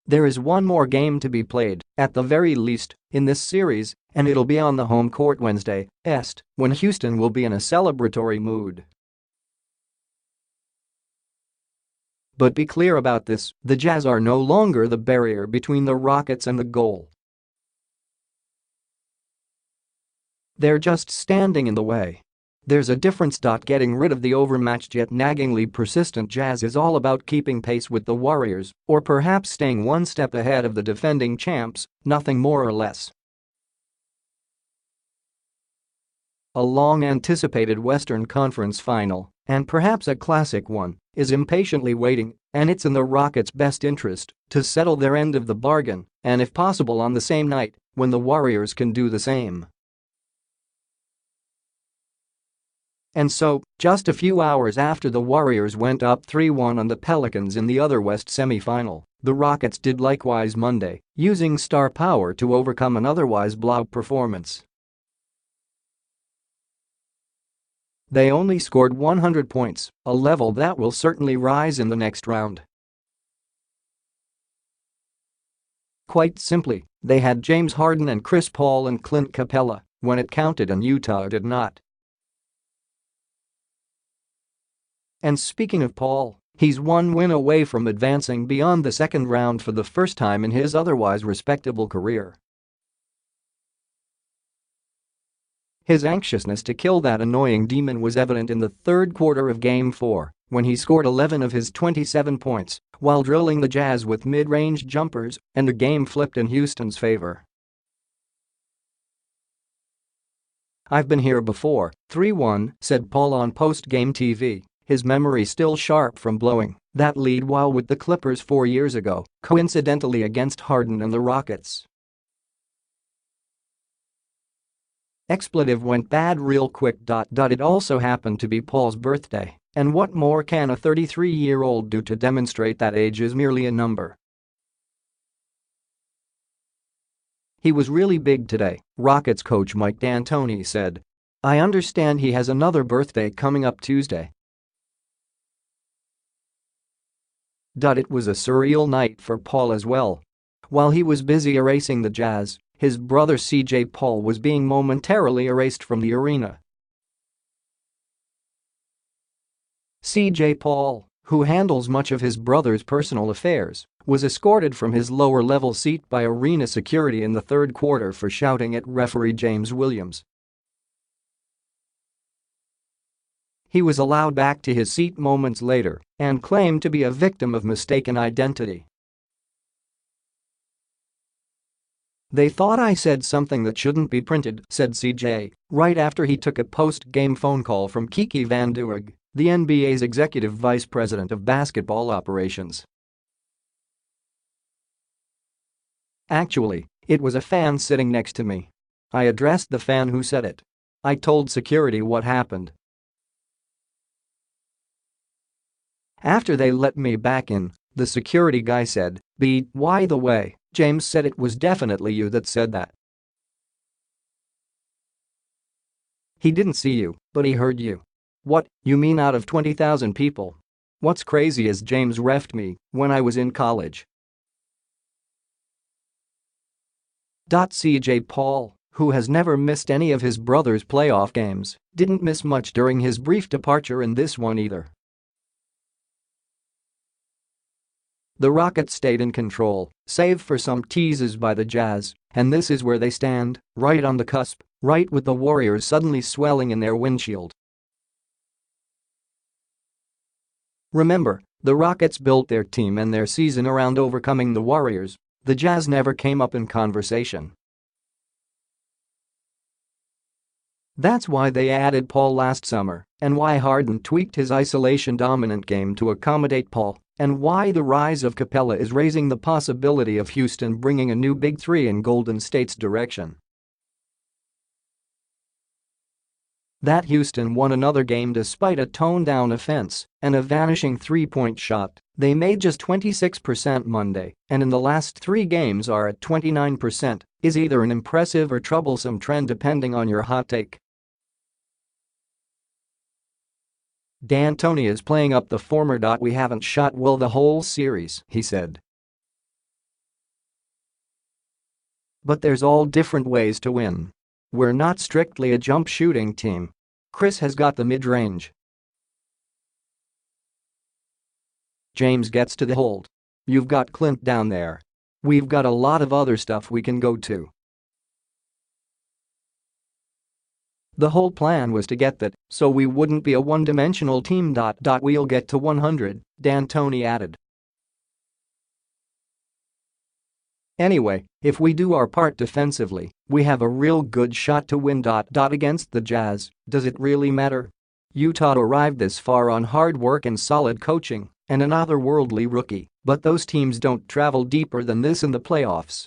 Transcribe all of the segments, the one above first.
There is one more game to be played, at the very least, in this series, and it'll be on the home court Wednesday, AEST, when Houston will be in a celebratory mood. But be clear about this, the Jazz are no longer the barrier between the Rockets and the goal. They're just standing in the way. There's a difference. Getting rid of the overmatched yet naggingly persistent Jazz is all about keeping pace with the Warriors, or perhaps staying one step ahead of the defending champs, nothing more or less. A long-anticipated Western Conference final, and perhaps a classic one, is impatiently waiting, and it's in the Rockets' best interest to settle their end of the bargain, and if possible on the same night, when the Warriors can do the same. And so, just a few hours after the Warriors went up 3-1 on the Pelicans in the other West semifinal, the Rockets did likewise Monday, using star power to overcome an otherwise blowout performance. They only scored 100 points, a level that will certainly rise in the next round. Quite simply, they had James Harden and Chris Paul and Clint Capella when it counted, and Utah did not. And speaking of Paul, he's one win away from advancing beyond the second round for the first time in his otherwise respectable career. His anxiousness to kill that annoying demon was evident in the third quarter of Game 4, when he scored 11 of his 27 points while drilling the Jazz with mid-range jumpers, and the game flipped in Houston's favor. "I've been here before, 3-1, said Paul on post-game TV, his memory still sharp from blowing that lead while with the Clippers 4 years ago, coincidentally against Harden and the Rockets. Expletive went bad real quick. It also happened to be Paul's birthday, and what more can a 33-year-old do to demonstrate that age is merely a number? He was really big today," Rockets coach Mike D'Antoni said. "I understand he has another birthday coming up Tuesday." It was a surreal night for Paul as well. While he was busy erasing the Jazz, his brother CJ Paul was being momentarily erased from the arena. CJ Paul, who handles much of his brother's personal affairs, was escorted from his lower-level seat by arena security in the third quarter for shouting at referee James Williams. He was allowed back to his seat moments later and claimed to be a victim of mistaken identity. "They thought I said something that shouldn't be printed," said CJ, right after he took a post-game phone call from Kiki Van Duyg, the NBA's executive vice president of basketball operations. "Actually, it was a fan sitting next to me. I addressed the fan who said it. I told security what happened. After they let me back in, the security guy said, by the way, James said it was definitely you that said that. He didn't see you, but he heard you." "What, you mean out of 20,000 people? What's crazy is James reffed me when I was in college." CJ Paul, who has never missed any of his brother's playoff games, didn't miss much during his brief departure in this one either. The Rockets stayed in control, save for some teases by the Jazz, and this is where they stand, right on the cusp, right with the Warriors suddenly swelling in their windshield. Remember, the Rockets built their team and their season around overcoming the Warriors. The Jazz never came up in conversation. That's why they added Paul last summer, and why Harden tweaked his isolation-dominant game to accommodate Paul, and why the rise of Capella is raising the possibility of Houston bringing a new Big Three in Golden State's direction. That Houston won another game despite a toned-down offense and a vanishing three-point shot. They made just 26% Monday, and in the last 3 games are at 29%, is either an impressive or troublesome trend depending on your hot take. D'Antoni is playing up the former. "We haven't shot well the whole series," he said. But there's all different ways to win. We're not strictly a jump shooting team. Chris has got the mid-range. James gets to the hold. You've got Clint down there. We've got a lot of other stuff we can go to. The whole plan was to get that, so we wouldn't be a one-dimensional team. We'll get to 100, D'Antoni added. Anyway, if we do our part defensively, we have a real good shot to win. Against the Jazz, does it really matter? Utah arrived this far on hard work and solid coaching and an otherworldly rookie, but those teams don't travel deeper than this in the playoffs.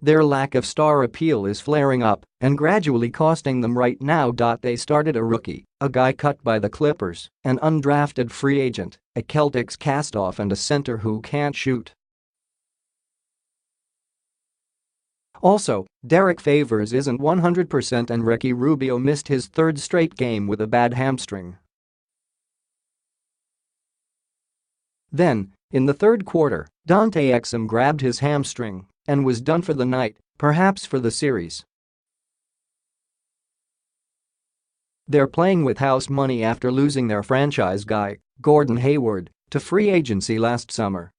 Their lack of star appeal is flaring up and gradually costing them right now. They started a rookie, a guy cut by the Clippers, an undrafted free agent, a Celtics cast-off and a center who can't shoot. Also, Derek Favors isn't 100% and Ricky Rubio missed his third straight game with a bad hamstring. Then, in the third quarter, Dante Exum grabbed his hamstring and was done for the night, perhaps for the series. They're playing with house money after losing their franchise guy, Gordon Hayward, to free agency last summer.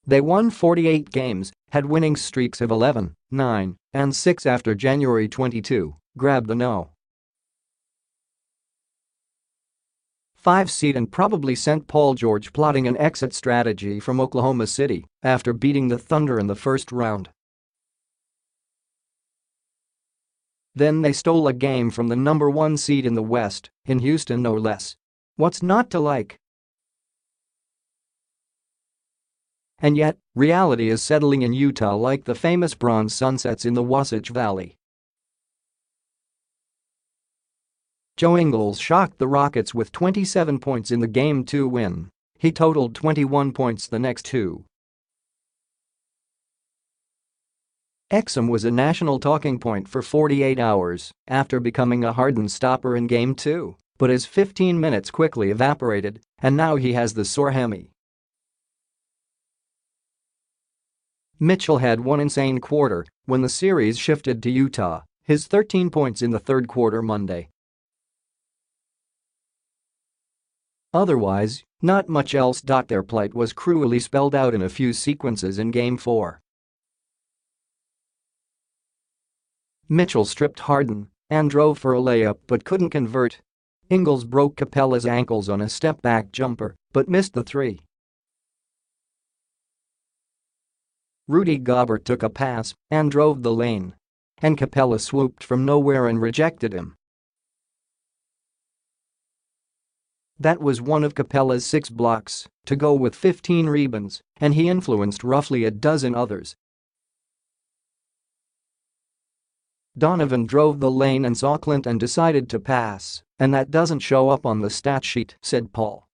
They won 48 games, had winning streaks of 11, 9, and 6 after January 22, grab the no. 5 seed and probably sent Paul George plotting an exit strategy from Oklahoma City after beating the Thunder in the first round. Then they stole a game from the number 1 seed in the West, in Houston no less. What's not to like? And yet, reality is settling in Utah like the famous bronze sunsets in the Wasatch Valley. Joe Ingles shocked the Rockets with 27 points in the Game 2 win. He totaled 21 points the next two. Exum was a national talking point for 48 hours after becoming a Harden stopper in Game 2, but his 15 minutes quickly evaporated, and now he has the sore hammy. Mitchell had one insane quarter when the series shifted to Utah, his 13 points in the third quarter Monday. Otherwise, not much else. Their plight was cruelly spelled out in a few sequences in Game 4. Mitchell stripped Harden and drove for a layup but couldn't convert. Ingles broke Capella's ankles on a step-back jumper but missed the three. Rudy Gobert took a pass and drove the lane. And Capella swooped from nowhere and rejected him. That was one of Capella's 6 blocks to go with 15 rebounds, and he influenced roughly a dozen others. Donovan drove the lane and saw Clint and decided to pass, and that doesn't show up on the stat sheet, said Paul.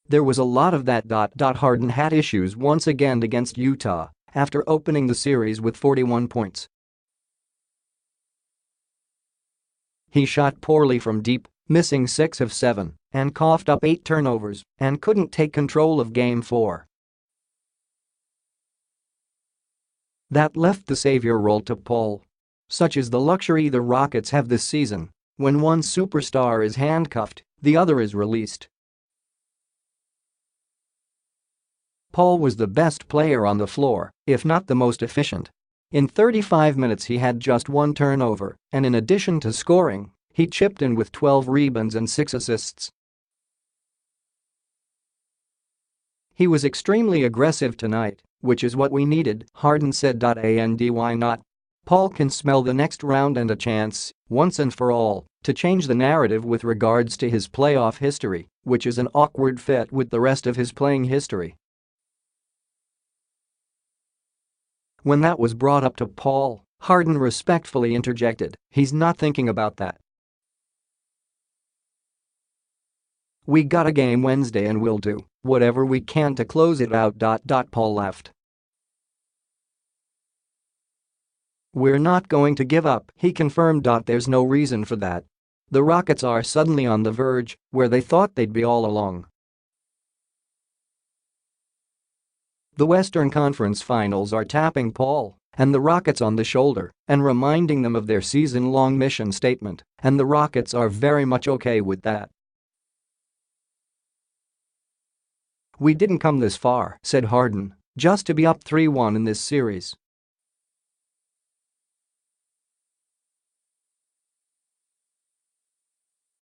There was a lot of that. Harden had issues once again against Utah after opening the series with 41 points. He shot poorly from deep, missing 6 of 7, and coughed up 8 turnovers and couldn't take control of Game 4. That left the savior role to Paul. Such is the luxury the Rockets have this season. When one superstar is handcuffed, the other is released. Paul was the best player on the floor, if not the most efficient. In 35 minutes he had just 1 turnover, and in addition to scoring, he chipped in with 12 rebounds and 6 assists. He was extremely aggressive tonight, which is what we needed, Harden said. And why not? Paul can smell the next round and a chance, once and for all, to change the narrative with regards to his playoff history, which is an awkward fit with the rest of his playing history. When that was brought up to Paul, Harden respectfully interjected, "He's not thinking about that. We got a game Wednesday and we'll do whatever we can to close it out." Paul laughed. "We're not going to give up," he confirmed. There's no reason for that. The Rockets are suddenly on the verge where they thought they'd be all along. The Western Conference Finals are tapping Paul and the Rockets on the shoulder and reminding them of their season-long mission statement, and the Rockets are very much okay with that. "We didn't come this far," said Harden, "just to be up 3-1 in this series.